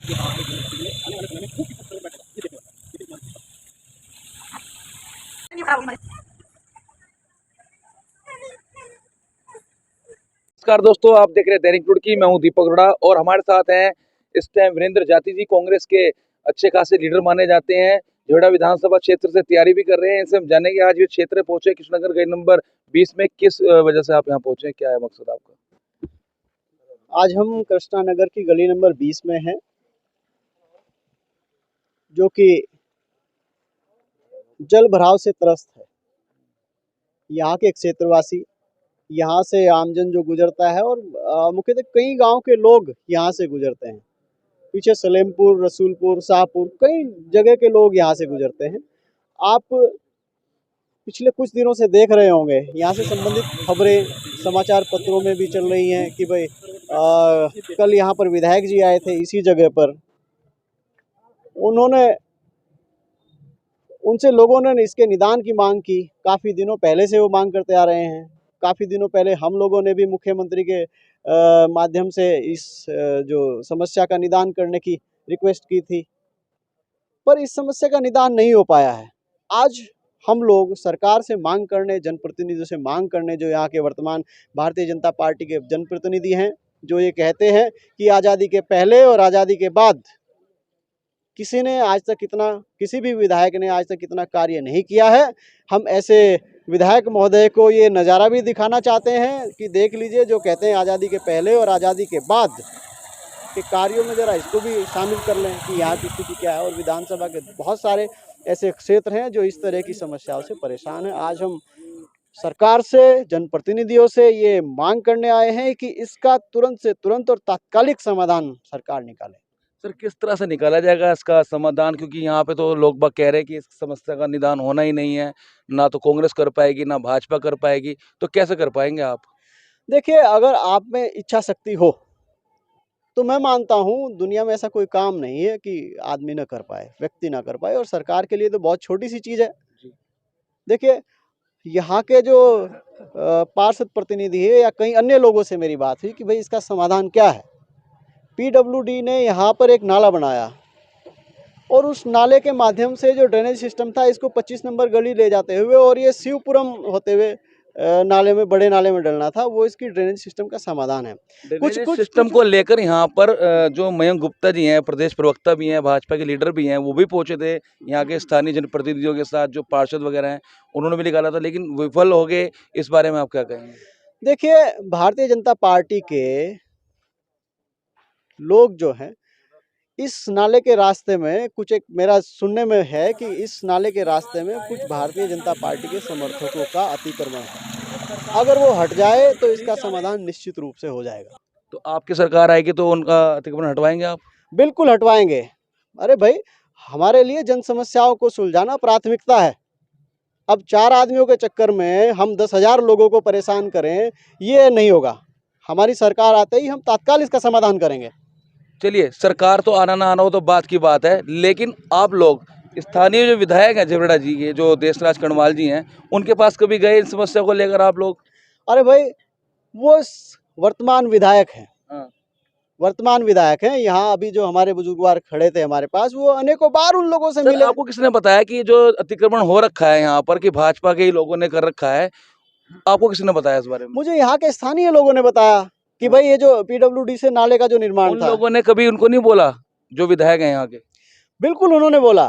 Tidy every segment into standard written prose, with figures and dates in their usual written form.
नमस्कार दोस्तों, आप देख रहे हैं दैनिक रुड़की। मैं हूं दीपक रुड़ा और हमारे साथ हैं इस टाइम वीरेंद्र जाती जी, कांग्रेस के अच्छे खासे लीडर माने जाते हैं। जोड़ा विधानसभा क्षेत्र से तैयारी भी कर रहे हैं। इनसे हम जानेंगे आज ये क्षेत्र पहुंचे कृष्णनगर गली नंबर 20 में, किस वजह से आप यहाँ पहुंचे, क्या है मकसद आपका? आज हम कृष्णा नगर की गली नंबर 20 में हैं, जो कि जल भराव से त्रस्त है। यहाँ के क्षेत्रवासी, यहाँ से आमजन जो गुजरता है और मुख्यतः कई गांव के लोग यहाँ से गुजरते हैं। पीछे सलेमपुर, रसूलपुर, शाहपुर, कई जगह के लोग यहाँ से गुजरते हैं। आप पिछले कुछ दिनों से देख रहे होंगे, यहाँ से संबंधित खबरें समाचार पत्रों में भी चल रही हैं कि भाई कल यहाँ पर विधायक जी आए थे इसी जगह पर। उनसे लोगों ने इसके निदान की मांग की। काफ़ी दिनों पहले से वो मांग करते आ रहे हैं। काफ़ी दिनों पहले हम लोगों ने भी मुख्यमंत्री के माध्यम से इस जो समस्या का निदान करने की रिक्वेस्ट की थी, पर इस समस्या का निदान नहीं हो पाया है। आज हम लोग सरकार से मांग करने, जनप्रतिनिधियों से मांग करने, जो यहाँ के वर्तमान भारतीय जनता पार्टी के जनप्रतिनिधि हैं, जो ये कहते हैं कि आज़ादी के पहले और आज़ादी के बाद किसी भी विधायक ने आज तक इतना कार्य नहीं किया है। हम ऐसे विधायक महोदय को ये नज़ारा भी दिखाना चाहते हैं कि देख लीजिए, जो कहते हैं आज़ादी के पहले और आज़ादी के बाद के कार्यों में ज़रा इसको भी शामिल कर लें कि यहाँ की स्थिति क्या है। और विधानसभा के बहुत सारे ऐसे क्षेत्र हैं जो इस तरह की समस्याओं से परेशान हैं। आज हम सरकार से, जनप्रतिनिधियों से ये मांग करने आए हैं कि इसका तुरंत से तुरंत और तात्कालिक समाधान सरकार निकाले। सर, किस तरह से निकाला जाएगा इसका समाधान? क्योंकि यहाँ पे तो लोग बाग कह रहे हैं कि इस समस्या का निदान होना ही नहीं है, ना तो कांग्रेस कर पाएगी ना भाजपा कर पाएगी, तो कैसे कर पाएंगे आप? देखिए, अगर आप में इच्छा शक्ति हो तो मैं मानता हूँ दुनिया में ऐसा कोई काम नहीं है कि आदमी ना कर पाए, व्यक्ति ना कर पाए, और सरकार के लिए तो बहुत छोटी सी चीज़ है। देखिए, यहाँ के जो पार्षद प्रतिनिधि है या कई अन्य लोगों से मेरी बात हुई कि भाई इसका समाधान क्या है। पीडब्ल्यूडी ने यहाँ पर एक नाला बनाया और उस नाले के माध्यम से जो ड्रेनेज सिस्टम था, इसको 25 नंबर गली ले जाते हुए और ये शिवपुरम होते हुए नाले में, बड़े नाले में डलना था। वो इसकी ड्रेनेज सिस्टम का समाधान है। कुछ सिस्टम को लेकर यहाँ पर जो मयंक गुप्ता जी हैं, प्रदेश प्रवक्ता भी हैं, भाजपा के लीडर भी हैं, वो भी पहुंचे थे यहाँ के स्थानीय जनप्रतिनिधियों के साथ, जो पार्षद वगैरह हैं उन्होंने भी निकाला था, लेकिन विफल हो गए। इस बारे में आप क्या कहेंगे? देखिए, भारतीय जनता पार्टी के लोग जो हैं, इस नाले के रास्ते में कुछ, एक मेरा सुनने में है कि इस नाले के रास्ते में कुछ भारतीय जनता पार्टी के समर्थकों का अतिक्रमण है। अगर वो हट जाए तो इसका समाधान निश्चित रूप से हो जाएगा। तो आपकी सरकार आएगी तो उनका अतिक्रमण हटवाएंगे आप? बिल्कुल हटवाएंगे। अरे भाई, हमारे लिए जन समस्याओं को सुलझाना प्राथमिकता है। अब 4 आदमियों के चक्कर में हम 10,000 लोगों को परेशान करें, ये नहीं होगा। हमारी सरकार आते ही हम तत्काल इसका समाधान करेंगे। चलिए, सरकार तो आना ना आना वो तो बात की बात है, लेकिन आप लोग स्थानीय जो विधायक हैं जेवड़ा जी के, जो देशराज कणवाल जी हैं, उनके पास कभी गए इस समस्या को लेकर आप लोग? अरे भाई, वो वर्तमान विधायक हैं। हाँ। वर्तमान विधायक हैं। यहाँ अभी जो हमारे बुजुर्गवार खड़े थे हमारे पास, वो अनेकों बार उन लोगों से मिले। आपको किसने बताया कि जो अतिक्रमण हो रखा है यहाँ पर, कि भाजपा के ही लोगों ने कर रखा है? आपको किसने बताया इस बारे में? मुझे यहाँ के स्थानीय लोगों ने बताया कि भाई ये जो पीडब्ल्यूडी से नाले का जो निर्माण उन था। लोगों ने कभी उनको नहीं बोला, जो विधायक हैं यहाँ के? बिल्कुल उन्होंने बोला।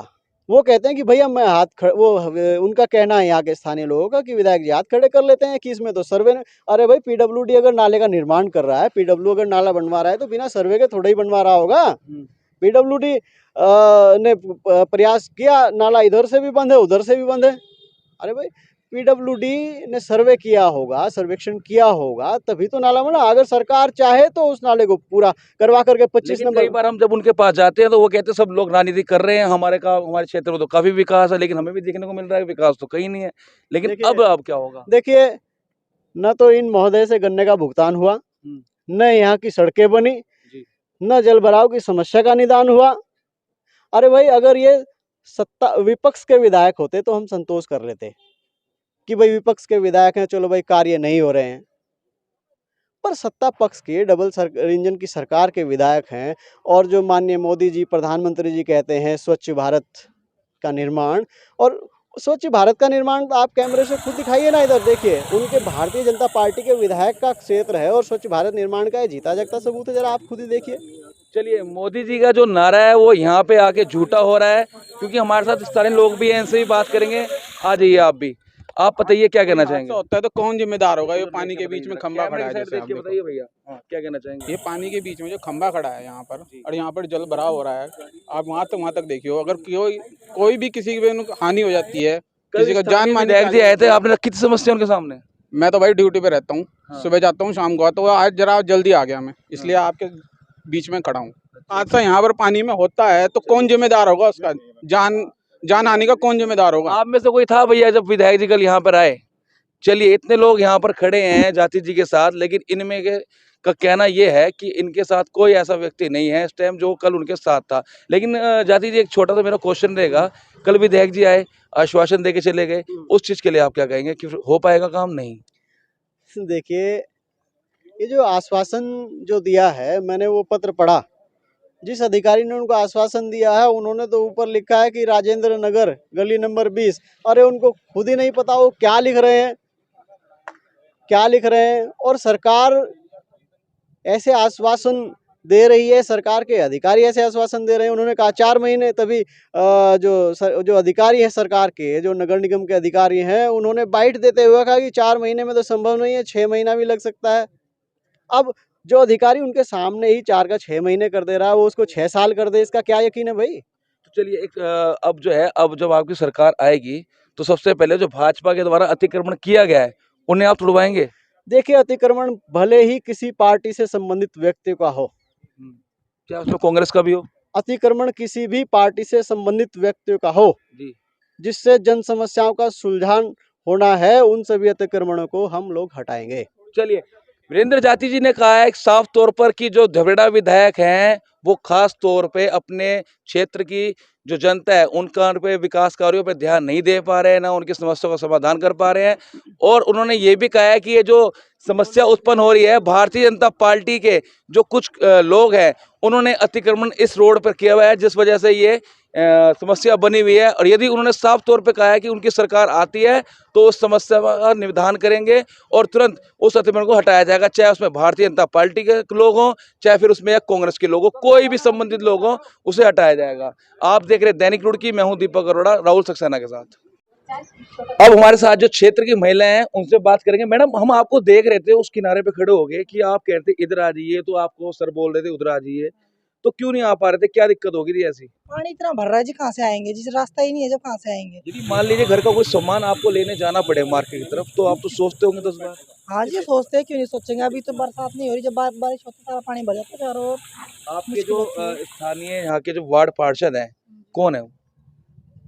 वो कहते हैं कि भैया मैं उनका कहना है यहाँ के स्थानीय लोगों का कि विधायक जी हाथ खड़े कर लेते हैं कि इसमें तो सर्वे ने। अरे भाई, पीडब्ल्यूडी अगर नाले का निर्माण कर रहा है, पीडब्ल्यू अगर नाला बनवा रहा है तो बिना सर्वे के थोड़ा ही बनवा रहा होगा। पीडब्ल्यूडी ने प्रयास किया, नाला इधर से भी बंद है, उधर से भी बंद है। अरे भाई, पीडब्ल्यूडी ने सर्वे किया होगा, सर्वेक्षण किया होगा, तभी तो नाला बना। अगर सरकार चाहे तो उस नाले को पूरा करवा करके 25 नंबर। कई बार हम जब उनके पास जाते हैं तो वो कहते हैं सब लोग राजनीति कर रहे हैं, हमारे क्षेत्र में तो काफी विकास है, लेकिन हमें भी देखने को मिल रहा है विकास तो कहीं नहीं है। लेकिन अब क्या होगा? देखिए, न तो इन महोदय से गन्ने का भुगतान हुआ, न यहाँ की सड़कें बनी, न जल भराव की समस्या का निदान हुआ। अरे भाई, अगर ये विपक्ष के विधायक होते तो हम संतोष कर लेते कि भाई विपक्ष के विधायक हैं, चलो भाई कार्य नहीं हो रहे हैं। पर सत्ता पक्ष के इंजन की सरकार के विधायक हैं, और जो माननीय मोदी जी प्रधानमंत्री जी कहते हैं स्वच्छ भारत का निर्माण, और स्वच्छ भारत का निर्माण आप कैमरे से खुद दिखाइए ना, इधर देखिए, उनके भारतीय जनता पार्टी के विधायक का क्षेत्र है और स्वच्छ भारत निर्माण का ये जीता जागता सबूत है, जरा आप खुद ही देखिए। चलिए, मोदी जी का जो नारा है वो यहाँ पे आके झूठा हो रहा है, क्योंकि हमारे साथ स्थानीय लोग भी हैं, इनसे भी बात करेंगे। आ जाइए आप भी, आप बताइए क्या कहना चाहेंगे। हादसा होता है तो कौन जिम्मेदार होगा? ये पानी के बीच में खंबा खड़ा है, कैमरे की साइड जैसे देख आप के देखो, बताइए भैया, हाँ, क्या कहना चाहेंगे। ये पानी के बीच में जो खंबा खड़ा है यहाँ पर, और यहाँ पर जल भराव हो रहा है, आप वहाँ तक देखिए, अगर कोई भी किसी की हानि हो जाती है, किसी का जान माल विधायक जी आए थे, आपने रखी थी समस्या उनके सामने। मैं तो भाई ड्यूटी पे रहता हूँ, हाँ। सुबह जाता हूँ शाम को, तो आज जरा जल्दी आ गया मैं, इसलिए आपके बीच में खड़ा हूँ। हादसा यहाँ पर पानी में होता है तो कौन जिम्मेदार होगा उसका? जान हानि का कौन जिम्मेदार होगा? आप में से कोई था भैया जब विधायक जी कल यहाँ पर आए? चलिए, इतने लोग यहाँ पर खड़े हैं जाति जी के साथ, लेकिन इनमें का कहना ये है कि इनके साथ कोई ऐसा व्यक्ति नहीं है इस टाइम जो कल उनके साथ था। लेकिन जाति जी, एक छोटा सा मेरा क्वेश्चन रहेगा, कल विधायक जी आए, आश्वासन देके चले गए, उस चीज के लिए आप क्या कहेंगे कि हो पाएगा काम? नहीं। देखिए, ये जो आश्वासन जो दिया है, मैंने वो पत्र पढ़ा, जिस अधिकारी ने उनको आश्वासन दिया है उन्होंने तो ऊपर लिखा है कि राजेंद्र नगर गली नंबर 20। अरे उनको खुद ही नहीं पता वो क्या लिख रहे हैं, क्या लिख रहे हैं। और सरकार ऐसे आश्वासन दे रही है, सरकार के अधिकारी ऐसे आश्वासन दे रहे हैं। उन्होंने कहा 4 महीने, तभी जो अधिकारी है सरकार के, जो नगर निगम के अधिकारी हैं, उन्होंने बाइट देते हुए कहा कि 4 महीने में तो संभव नहीं है, 6 महीना भी लग सकता है। अब जो अधिकारी उनके सामने ही 4 का 6 महीने कर दे रहा है, वो उसको 6 साल कर दे, इसका क्या यकीन है भाई? तो चलिए, एक अब जो है, अब जब आपकी सरकार आएगी तो सबसे पहले जो भाजपा के द्वारा अतिक्रमण किया गया है उन्हें आप तुड़वाएंगे? देखिए, अतिक्रमण भले ही किसी पार्टी से संबंधित व्यक्ति का हो, क्या उसमें कांग्रेस का भी हो? अतिक्रमण किसी भी पार्टी से संबंधित व्यक्ति का हो, जी। जिससे जन समस्याओं का सुलझान होना है, उन सभी अतिक्रमणों को हम लोग हटाएंगे। चलिए, वीरेंद्र जाति जी ने कहा है साफ तौर पर कि जो धवेड़ा विधायक हैं वो खास तौर पे अपने क्षेत्र की जो जनता है उनका पे विकास कार्यों पे ध्यान नहीं दे पा रहे हैं, ना उनकी समस्या का समाधान कर पा रहे हैं। और उन्होंने ये भी कहा है कि ये जो समस्या उत्पन्न हो रही है, भारतीय जनता पार्टी के जो कुछ लोग हैं उन्होंने अतिक्रमण इस रोड पर किया हुआ है, जिस वजह से ये समस्या बनी हुई है। और यदि उन्होंने साफ तौर पे कहा है कि उनकी सरकार आती है तो उस समस्या का निदान करेंगे और तुरंत उस अतिक्रमण को हटाया जाएगा, चाहे उसमें भारतीय जनता पार्टी के लोग हों, चाहे फिर उसमें कांग्रेस के लोग हों, कोई भी संबंधित लोग हों, उसे हटाया जाएगा। आप देख रहे हैं दैनिक रुड़की, मैं हूं दीपक अरोड़ा, राहुल सक्सेना के साथ। अब हमारे साथ जो क्षेत्र की महिलाएं हैं उनसे बात करेंगे। मैडम, हम आपको देख रहे थे उस किनारे पे खड़े हो गए कि आप कह रहे थे इधर आ जाइए, तो आपको सर बोल रहे थे उधर आ जाइए, तो क्यों नहीं आ पा रहे थे? क्या दिक्कत होगी थी ऐसी? पानी इतना भर रहा है जी, कहाँ से आएंगे? जिस रास्ता ही नहीं है, जब कहाँ से आएंगे? यदि मान लीजिए घर का कोई सामान आपको लेने जाना पड़े मार्केट की तरफ, तो आप तो सोचते होंगे 10 बार। हाँ जी, सोचते हैं, क्यों नहीं सोचेंगे? अभी तो बरसात नहीं हो रही, जब बारिश होती है सारा पानी भर जाता है चारों ओर। आपके मुश्किल जो होती है। स्थानीय यहाँ के जो वार्ड पार्षद हैं, कौन है वो?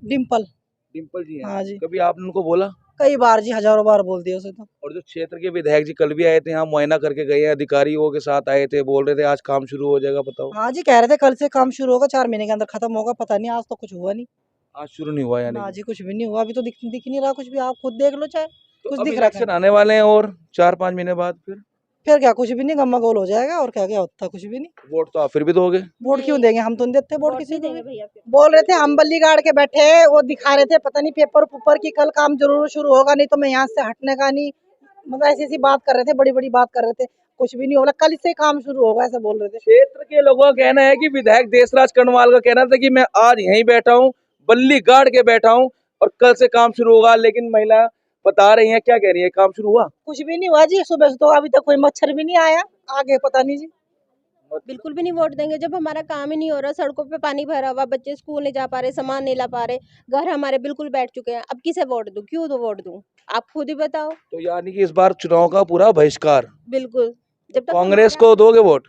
डिम्पल। डिम्पल जी हैं। हाँ जी, कभी आपने उनको बोला? कई बार जी, हजारों बार बोल दिया उसे तो। और जो क्षेत्र के विधायक जी कल भी आए थे, यहाँ मुआयना करके गए हैं, अधिकारियों के साथ आए थे, बोल रहे थे आज काम शुरू हो जाएगा, बताओ। हाँ जी, कह रहे थे कल से काम शुरू होगा, 4 महीने के अंदर खत्म होगा, पता नहीं, आज तो कुछ हुआ नहीं। आज शुरू नहीं हुआ यानी? ना जी, कुछ भी नहीं हुआ, अभी तो दिख नहीं रहा कुछ भी, आप खुद देख लो, चाहे तो कुछ अब दिख रहा इलेक्शन है? आने वाले हैं और 4-5 महीने बाद फिर क्या, कुछ भी नहीं, गम्मा गोल हो जाएगा, और क्या क्या होता, कुछ भी नहीं। वोट तो आप फिर भी दोगे? वोट क्यों देंगे? हम तो नहीं देते वोट किसी को। देंगे भैया फिर। बोल रहे थे हम बल्ली गाड़ के बैठे हैं, वो दिखा रहे थे पता नहीं पेपर ऊपर की कल काम जरूर शुरू होगा, नहीं तो मैं यहाँ से हटने का नहीं, मतलब ऐसी ऐसी बात कर रहे थे, बड़ी बड़ी बात कर रहे थे, कुछ भी नहीं होगा, कल से काम शुरू होगा, ऐसा बोल रहे थे। क्षेत्र के लोगों का कहना है कि विधायक देशराज कर्णवाल का कहना था कि मैं आज यहीं बैठा हूँ, बल्ली गाड़ के बैठा हूँ और कल से काम शुरू होगा, लेकिन महिला बता रही है, क्या कह रही है, काम शुरू हुआ? कुछ भी नहीं हुआ जी, सुबह से तो अभी तक कोई मच्छर भी नहीं आया, आगे पता नहीं जी। बिल्कुल भी नहीं वोट देंगे जब हमारा काम ही नहीं हो रहा, सड़कों पे पानी भरा हुआ, बच्चे स्कूल नहीं जा पा रहे, सामान नहीं ला पा रहे, घर हमारे बिल्कुल बैठ चुके हैं। अब किसे वोट दूं, क्यों दो वोट दूं? आप खुद ही बताओ। तो यानी कि इस बार चुनाव का पूरा बहिष्कार, बिल्कुल, जब तक कांग्रेस को दोगे वोट?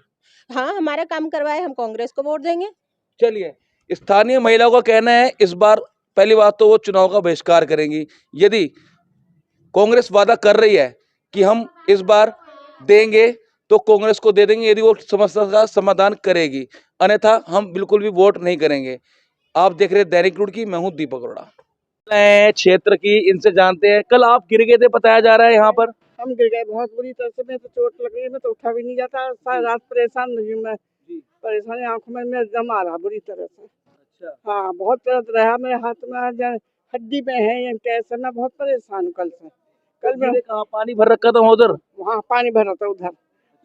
हाँ, हमारा काम करवाए, हम कांग्रेस को वोट देंगे। चलिए, स्थानीय महिलाओं का कहना है इस बार पहली बात तो वो चुनाव का बहिष्कार करेंगी। यदि कांग्रेस वादा कर रही है कि हम इस बार देंगे तो कांग्रेस को दे देंगे, यदि वो समस्या का समाधान करेगी, अन्यथा हम बिल्कुल भी वोट नहीं करेंगे। आप देख रहे हैं दैनिक रुड़की, मैं हूं दीपक अरोड़ा। क्षेत्र की, इनसे जानते हैं। कल आप गिर गए थे बताया जा रहा है यहाँ पर, हम गिर गए बहुत बुरी तरह से। मैं तो चोट लग रही है, मैं तो उठा भी नहीं जाता। सारी रात परेशान रही हूँ मैं। परेशानी आंखों में मेरे दम आ रहा बुरी तरह से। अच्छा। हाँ, बहुत दर्द रहा मेरे हाथ में, हड्डी में है या कैसे। मैं बहुत परेशान हूँ कल से। कल मैं गिरे कहाँ, पानी भर रखा था वहाँ उधर? वहाँ पानी भरा था उधर,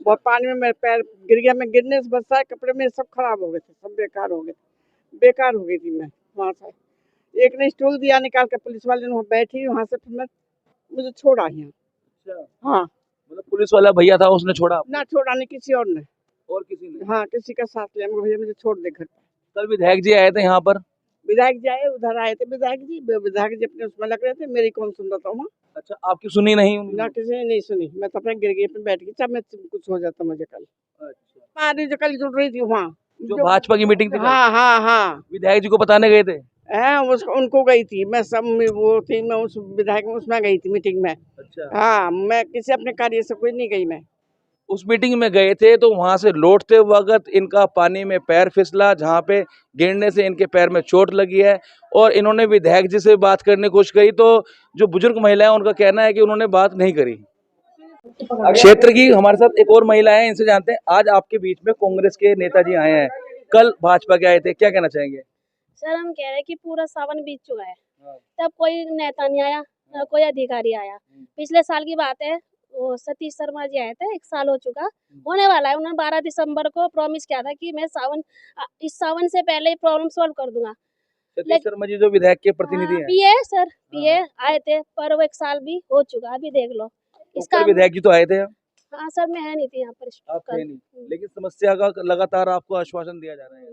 बहुत पानी में मेरे पैर गिर गया। मैं गिरने से बचा है, कपड़े मेरे सब खराब हो गए थे, सब बेकार हो गए, बेकार हो गई थी मैं वहाँ से। एक ने स्टूल दिया निकाल के, पुलिस वाले ने वहाँ बैठी, वहाँ से फिर मैं मुझे छोड़ा यहाँ। अच्छा, हाँ, मतलब पुलिस वाला भैया था उसने छोड़ा आपको? ना छोड़ा नहीं, किसी और ने। और किसी ने? हाँ, किसी का साथ लिया, मगर भैया मुझे छोड़ दे घर पे। कल विधायक जी आए थे यहाँ पर? विधायक जी आए, उधर आए थे विधायक जी। विधायक जी अपने उसमें लग रहे थे, मेरी कौन सुन रहा था वहाँ। अच्छा, आपकी सुनी नहीं ना उन्होंने? किसी ने नहीं सुनी। मैं तो अपने गिर गई पे बैठ गई, चाहे मैं कुछ हो जाता मुझे कल। अच्छा, पानी जो कल जुड़ रही थी वहाँ, जो भाजपा की मीटिंग थी कल, हाँ हाँ हाँ, विधायक जी को बताने गए थे? है उसको, उनको गई थी मैं, सब में वो थी, मैं उस विधायक में उसमें गई थी मीटिंग में। अच्छा, हाँ, मैं किसी अपने कार्य से कोई नहीं गई मैं। उस मीटिंग में गए थे तो वहां से लौटते वक्त इनका पानी में पैर फिसला, जहां पे गिरने से इनके पैर में चोट लगी है। और इन्होंने विधायक जी से बात करने की कोशिश करी तो जो बुजुर्ग महिला है उनका कहना है कि उन्होंने बात नहीं करी। क्षेत्र की हमारे साथ एक और महिला है, इनसे जानते हैं। आज आपके बीच में कांग्रेस के नेताजी आए हैं, कल भाजपा के आए थे, क्या कहना चाहेंगे? सर हम कह रहे हैं कि पूरा सावन बीत चुका है, तब कोई नेता नहीं आया, ना कोई अधिकारी आया। पिछले साल की बात है, वो सतीश शर्मा जी आए थे, 1 साल हो चुका, होने वाला है। उन्होंने 12 दिसंबर को प्रॉमिस किया था कि मैं इस सावन से पहले ही प्रॉब्लम सॉल्व कर दूंगा। सतीश शर्मा जी जो विधायक के प्रतिनिधि हैं, पीए सर, पीए आए थे, पर वो 1 साल भी हो चुका, अभी देख लो इसका। ऊपर विधायक जी तो आए थे? हाँ सर, मैं है नहीं थी यहाँ पर आप कल। थे नहीं, लेकिन समस्या का लगातार आपको आश्वासन दिया जा रहा है।